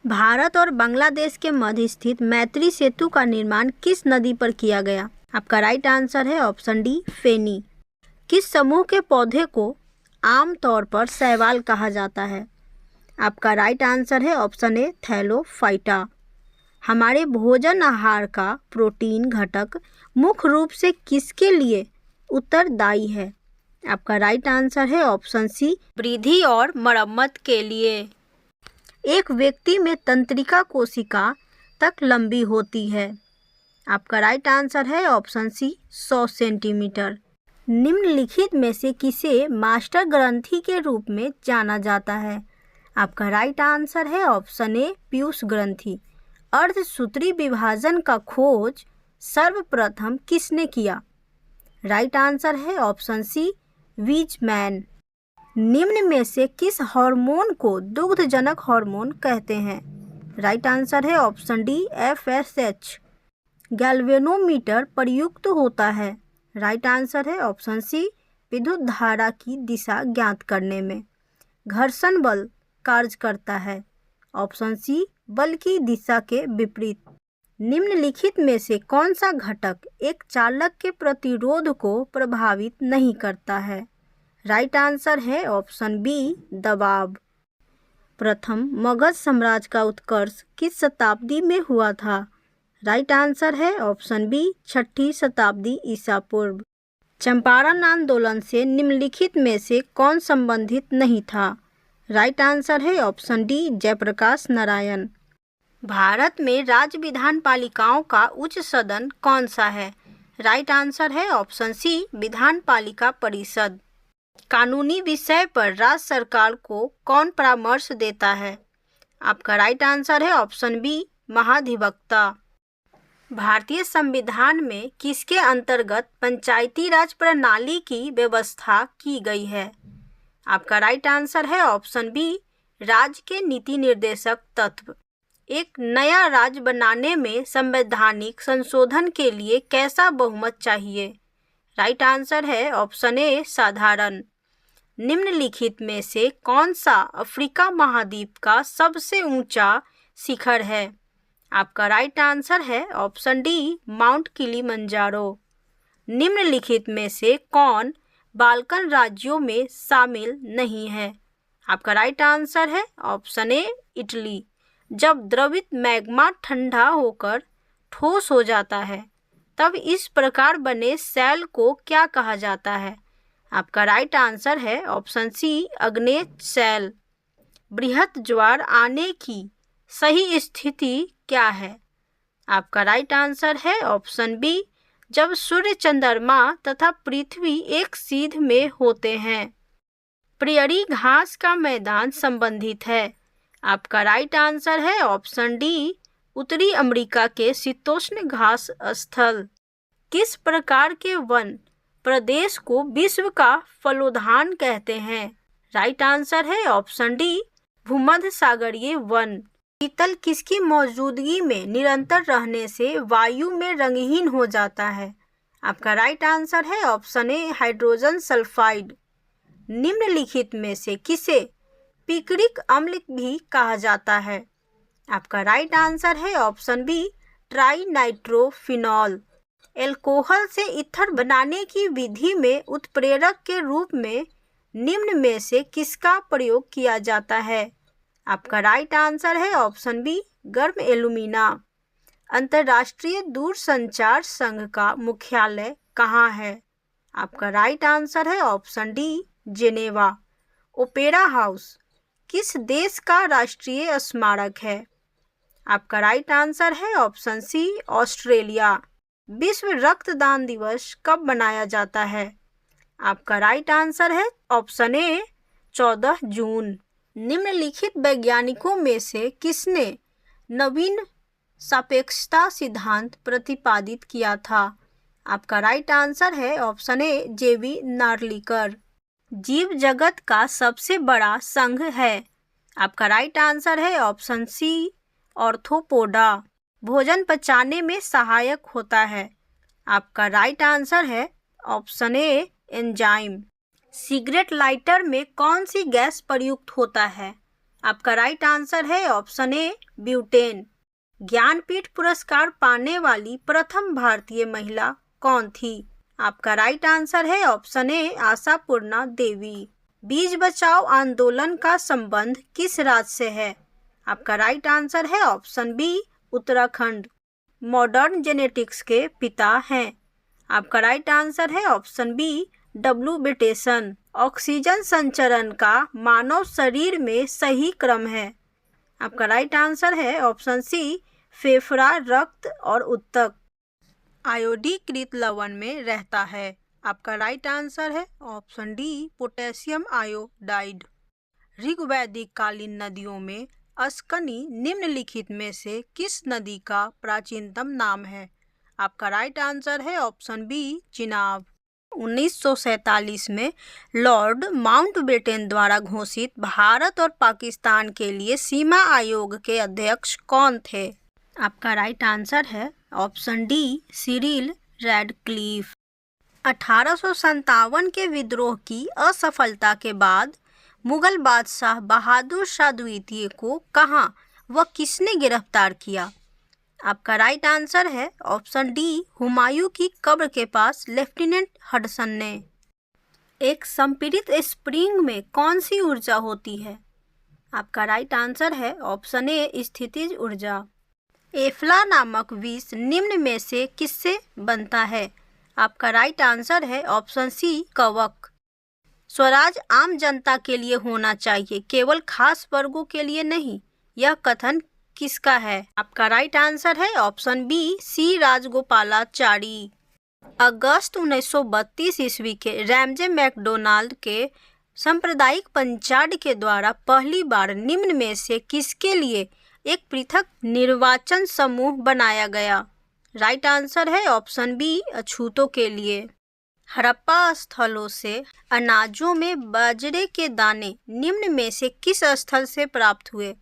भारत और बांग्लादेश के मध्य स्थित मैत्री सेतु का निर्माण किस नदी पर किया गया? आपका राइट आंसर है ऑप्शन डी फेनी। किस समूह के पौधे को आमतौर पर शैवाल कहा जाता है? आपका राइट आंसर है ऑप्शन ए थैलोफाइटा। हमारे भोजन आहार का प्रोटीन घटक मुख्य रूप से किसके लिए उत्तरदायी है? आपका राइट आंसर है ऑप्शन सी वृद्धि और मरम्मत के लिए। एक व्यक्ति में तंत्रिका कोशिका तक लंबी होती है। आपका राइट आंसर है ऑप्शन सी 100 सेंटीमीटर। निम्नलिखित में से किसे मास्टर ग्रंथि के रूप में जाना जाता है? आपका राइट आंसर है ऑप्शन ए पीयूष ग्रंथि। अर्धसूत्री विभाजन का खोज सर्वप्रथम किसने किया? राइट आंसर है ऑप्शन सी वीजमैन। निम्न में से किस हार्मोन को दुग्धजनक हार्मोन कहते हैं? राइट आंसर है ऑप्शन डी FSH। गैल्वेनोमीटर प्रयुक्त होता है। राइट आंसर है ऑप्शन सी विद्युत धारा की दिशा ज्ञात करने में। घर्षण बल कार्य करता है। ऑप्शन सी बल की दिशा के विपरीत। निम्नलिखित में से कौन सा घटक एक चालक के प्रतिरोध को प्रभावित नहीं करता है? राइट आंसर है ऑप्शन बी दबाव। प्रथम मगध साम्राज्य का उत्कर्ष किस शताब्दी में हुआ था? राइट आंसर है ऑप्शन बी 6ठी शताब्दी ईसा पूर्व। चंपारण आंदोलन से निम्नलिखित में से कौन संबंधित नहीं था? राइट आंसर है ऑप्शन डी जयप्रकाश नारायण। भारत में राज्य विधान पालिकाओं का उच्च सदन कौन सा है? राइट आंसर है ऑप्शन सी विधान पालिका परिषद। कानूनी विषय पर राज्य सरकार को कौन परामर्श देता है? आपका राइट आंसर है ऑप्शन बी महाधिवक्ता। भारतीय संविधान में किसके अंतर्गत पंचायती राज प्रणाली की व्यवस्था की गई है? आपका राइट आंसर है ऑप्शन बी राज्य के नीति निर्देशक तत्व। एक नया राज्य बनाने में संवैधानिक संशोधन के लिए कैसा बहुमत चाहिए? राइट आंसर है ऑप्शन ए साधारण। निम्नलिखित में से कौन सा अफ्रीका महाद्वीप का सबसे ऊंचा शिखर है? आपका राइट आंसर है ऑप्शन डी माउंट किलिमंजारो। निम्नलिखित में से कौन बाल्कन राज्यों में शामिल नहीं है? आपका राइट आंसर है ऑप्शन ए इटली। जब द्रवित मैग्मा ठंडा होकर ठोस हो जाता है तब इस प्रकार बने सेल को क्या कहा जाता है? आपका राइट आंसर है ऑप्शन सी अग्नेय सेल। बृहत ज्वार आने की सही स्थिति क्या है? आपका राइट आंसर है ऑप्शन बी जब सूर्य चंद्रमा तथा पृथ्वी एक सीध में होते हैं। प्रेयरी घास का मैदान संबंधित है। आपका राइट आंसर है ऑप्शन डी उत्तरी अमेरिका के शीतोष्ण घास स्थल। किस प्रकार के वन प्रदेश को विश्व का फलोद्यान कहते हैं? राइट आंसर है ऑप्शन डी भूमध्य सागरीय वन। पीतल किसकी मौजूदगी में निरंतर रहने से वायु में रंगहीन हो जाता है? आपका राइट आंसर है ऑप्शन ए हाइड्रोजन सल्फाइड। निम्नलिखित में से किसे पिक्रिक अम्ल भी कहा जाता है? आपका राइट आंसर है ऑप्शन बी ट्राइनाइट्रोफिनॉल। एल्कोहल से ईथर बनाने की विधि में उत्प्रेरक के रूप में निम्न में से किसका प्रयोग किया जाता है? आपका राइट आंसर है ऑप्शन बी गर्म एल्यूमिना। अंतर्राष्ट्रीय दूरसंचार संघ का मुख्यालय कहाँ है? आपका राइट आंसर है option D Geneva. Opera house किस देश का राष्ट्रीय स्मारक है? आपका राइट आंसर है ऑप्शन सी ऑस्ट्रेलिया। विश्व रक्तदान दिवस कब मनाया जाता है? आपका राइट आंसर है ऑप्शन ए 14 जून। निम्नलिखित वैज्ञानिकों में से किसने नवीन सापेक्षता सिद्धांत प्रतिपादित किया था? आपका राइट आंसर है ऑप्शन ए जेवी नार्लिकर। जीव जगत का सबसे बड़ा संघ है। आपका राइट आंसर है ऑप्शन सी ऑर्थोपोडा। भोजन पचाने में सहायक होता है। आपका राइट आंसर है option A enzyme. Cigarette lighter में कौन सी गैस प्रयुक्त होता है? आपका राइट आंसर है ऑप्शन ए ब्यूटेन। ज्ञानपीठ पुरस्कार पाने वाली प्रथम भारतीय महिला कौन थी? आपका राइट आंसर है ऑप्शन ए आशापूर्णा देवी। बीज बचाओ आंदोलन का संबंध किस राज्य से है? आपका राइट आंसर है option B Uttarakhand. Modern genetics के पिता हैं। आपका राइट आंसर है ऑप्शन बी डब्ल्यू विटेसन। ऑक्सीजन संचरण का मानव शरीर में सही क्रम है। आपका राइट आंसर है ऑप्शन सी फेफड़ा, रक्त और उत्तक। आयोडीकृत लवण में रहता है। आपका राइट आंसर है ऑप्शन डी पोटेशियम आयोडाइड। ऋग्वैदिक कालीन नदियों में अस्कनी निम्नलिखित में से किस नदी का प्राचीनतम नाम है? आपका राइट आंसर है ऑप्शन बी चिनाब। 1947 में लॉर्ड माउंटबेटन द्वारा घोषित भारत और पाकिस्तान के लिए सीमा आयोग के अध्यक्ष कौन थे? आपका राइट आंसर है ऑप्शन डी सिरिल रैडक्लिफ। 1857 के विद्रोह की असफलता के बाद मुगल बादशाह बहादुर शाह द्वितीय को कहाँ व किसने गिरफ्तार किया? आपका राइट आंसर है ऑप्शन डी हुमायूं की कब्र के पास लेफ्टिनेंट हडसन ने। एक संपीड़ित स्प्रिंग में कौन सी ऊर्जा होती है? आपका राइट आंसर है ऑप्शन ए स्थितिज ऊर्जा। एफ्ला नामक विष निम्न में से किससे बनता है? आपका राइट आंसर है ऑप्शन सी कवक। स्वराज आम जनता के लिए होना चाहिए, केवल खास वर्गों के लिए नहीं, यह कथन किसका है? आपका राइट आंसर है ऑप्शन बी सी राजगोपालाचारी। अगस्त 1932 ईस्वी के रैमजे मैकडोनाल्ड के सांप्रदायिक पंचाड के द्वारा पहली बार निम्न में से किसके लिए एक पृथक निर्वाचन समूह बनाया गया? राइट आंसर है ऑप्शन बी अछूतों के लिए। हड़प्पा स्थलों से अनाजों में बाजरे के दाने निम्न में से किस स्थल से प्राप्त हुए?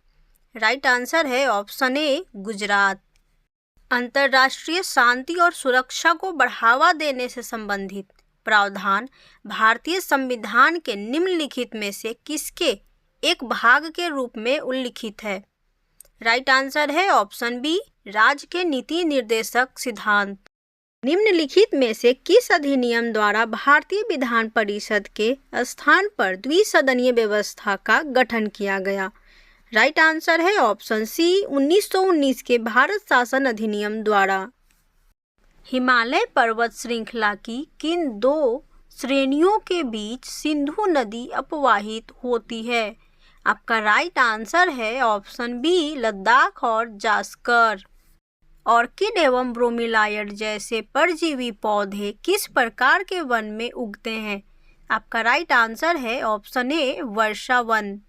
राइट आंसर है ऑप्शन ए गुजरात। अंतर्राष्ट्रीय शांति और सुरक्षा को बढ़ावा देने से संबंधित प्रावधान भारतीय संविधान के निम्नलिखित में से किसके एक भाग के रूप में उल्लिखित है? राइट आंसर है ऑप्शन बी राज्य के नीति निर्देशक सिद्धांत। निम्नलिखित में से किस अधिनियम द्वारा भारतीय विधान परिषद के स्थान पर द्विसदनीय व्यवस्था का गठन किया गया? राइट आंसर है ऑप्शन सी 1919 के भारत शासन अधिनियम द्वारा। हिमालय पर्वत श्रृंखला की किन दो श्रेणियों के बीच सिंधु नदी अपवाहित होती है? आपका राइट आंसर है ऑप्शन बी लद्दाख और जास्कर। ऑर्किड एवं ब्रोमीलायड जैसे परजीवी पौधे किस प्रकार के वन में उगते हैं? आपका राइट आंसर है ऑप्शन ए वर्षा वन।